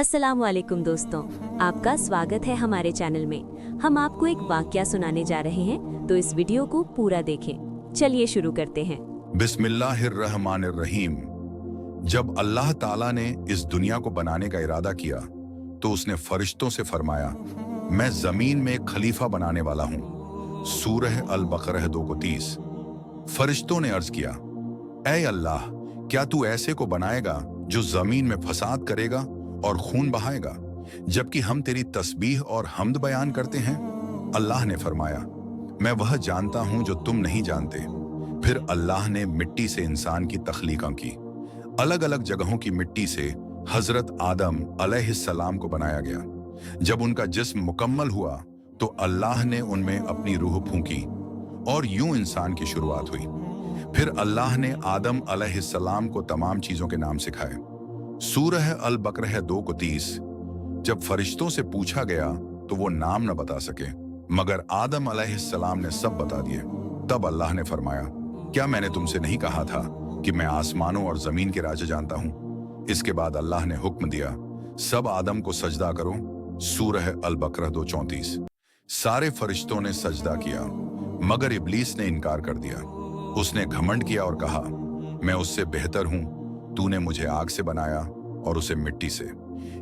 अस्सलाम वालेकुम दोस्तों, आपका स्वागत है हमारे चैनल में। हम आपको एक वाकया सुनाने जा रहे हैं, तो इस वीडियो को पूरा देखें। चलिए शुरू करते हैं। बिस्मिल्लाहिर्रहमानिर्रहीम। जब अल्लाह ताला ने इस दुनिया को बनाने का इरादा किया तो उसने फरिश्तों से फरमाया, मैं जमीन में एक खलीफा बनाने वाला हूँ। सूरह अल-बकरह 2:30। फरिश्तों ने अर्ज किया, ऐ अल्लाह, क्या तू ऐसे को बनाएगा जो जमीन में फसाद करेगा और खून बहाएगा, जबकि हम तेरी तस्बीह और हम्द बयान करते हैं? अल्लाह ने फरमाया, मैं वह जानता हूं जो तुम नहीं जानते। फिर अल्लाह ने मिट्टी से इंसान की तख्लीक़ की। अलग अलग जगहों की मिट्टी से हजरत आदम अलैहिस्सलाम को बनाया गया। जब उनका जिस्म मुकम्मल हुआ तो अल्लाह ने उनमें अपनी रूह फूंकी और यूं इंसान की शुरुआत हुई। फिर अल्लाह ने आदम अलैहिस्सलाम को तमाम चीजों के नाम सिखाए। सूरह अल-बकरह 2:30। जब फरिश्तों से पूछा गया तो वो नाम न बता सके, मगर आदम अलैहिस्सलाम ने सब बता दिए। तब अल्लाह ने फरमाया, क्या मैंने तुमसे नहीं कहा था कि मैं आसमानों और जमीन के राज जानता हूं? इसके बाद अल्लाह ने हुक्म दिया, सब आदम को सजदा करो। सूरह अल-बकरह 2:34। सारे फरिश्तों ने सजदा किया, मगर इब्लीस ने इनकार कर दिया। उसने घमंड किया और कहा, मैं उससे बेहतर हूं, तूने मुझे आग से बनाया और उसे मिट्टी से।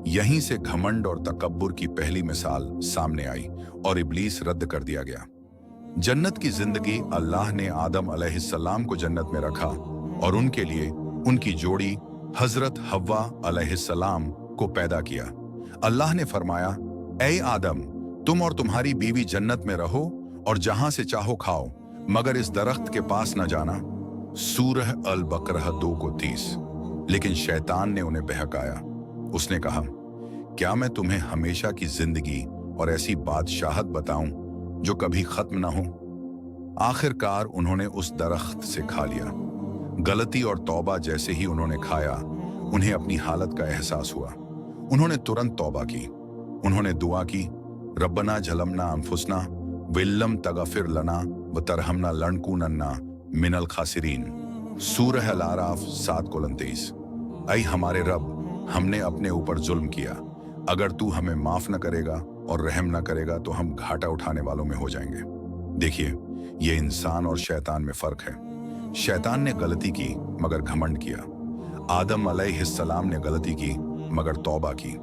यहीं से घमंड और तकब्बुर की पहली मिसाल सामने आई और इब्लीस रद्द कर दिया गया। जन्नत की जिंदगी अल्लाह ने आदम अलैहिस्सलाम को जन्नत में रखा और उनके लिए उनकी जोड़ी हजरत हव्वा अलैहिस्सलाम को पैदा किया। अल्लाह ने फरमाया, ऐ आदम, तुम और तुम्हारी बीवी जन्नत में रहो और जहां से चाहो खाओ, मगर इस दरख्त के पास न जाना। सूरह अल-बकरह 2:30। लेकिन शैतान ने उन्हें बहकाया। उसने कहा, क्या मैं तुम्हें हमेशा की जिंदगी और ऐसी बादशाहत बताऊं जो कभी खत्म ना हो? आखिरकार उन्होंने उस दरख्त से खा लिया। गलती और तौबा जैसे ही उन्होंने खाया, उन्हें अपनी हालत का एहसास हुआ। उन्होंने तुरंत तौबा की। उन्होंने दुआ की, रब्बना झलमना अनफुसना विल्लम तगफिर लना व तरहमना लनकूनन्ना मिनल खासिरीन। सूरह अल-आराफ 7:23। ऐ हमारे रब, हमने अपने ऊपर जुल्म किया। अगर तू हमें माफ न करेगा और रहम न करेगा तो हम घाटा उठाने वालों में हो जाएंगे। देखिए, ये इंसान और शैतान में फर्क है। शैतान ने गलती की मगर घमंड किया। आदम अलैहिस्सलाम ने गलती की मगर तौबा की।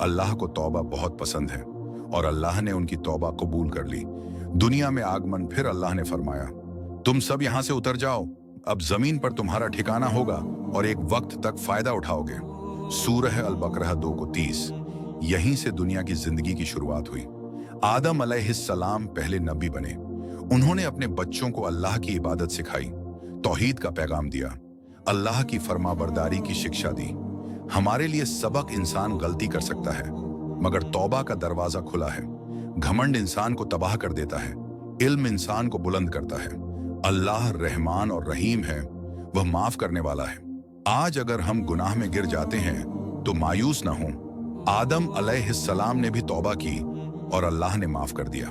अल्लाह को तौबा बहुत पसंद है और अल्लाह ने उनकी तौबा कबूल कर ली। दुनिया में आगमन। फिर अल्लाह ने फरमाया, तुम सब यहां से उतर जाओ, अब जमीन पर तुम्हारा ठिकाना होगा और एक वक्त तक फायदा उठाओगे। सूरह अल-बकरह 2:30। यहीं से दुनिया की जिंदगी की शुरुआत हुई। आदम अलैहिस्सलाम पहले नबी बने। उन्होंने अपने बच्चों को अल्लाह की इबादत सिखाई, तौहीद का पैगाम दिया, अल्लाह की फरमाबरदारी की शिक्षा दी। हमारे लिए सबक, इंसान गलती कर सकता है मगर तौबा का दरवाजा खुला है। घमंड इंसान को तबाह कर देता है, इल्म इंसान को बुलंद करता है। अल्लाह रहमान और रहीम है, वह माफ करने वाला है। आज अगर हम गुनाह में गिर जाते हैं तो मायूस न हों। आदम अलैहिस्सलाम ने भी तौबा की और अल्लाह ने माफ कर दिया।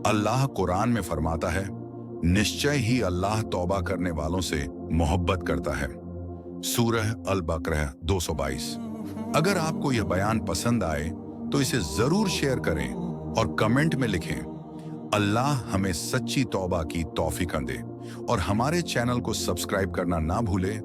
अल्लाह कुरान में फरमाता है, निश्चय ही अल्लाह तौबा करने वालों से मोहब्बत करता है। सूरह अल-बकरह 222। अगर आपको यह बयान पसंद आए तो इसे जरूर शेयर करें और कमेंट में लिखें, अल्लाह हमें सच्ची तौबा की तौफीक दे। और हमारे चैनल को सब्सक्राइब करना ना भूलें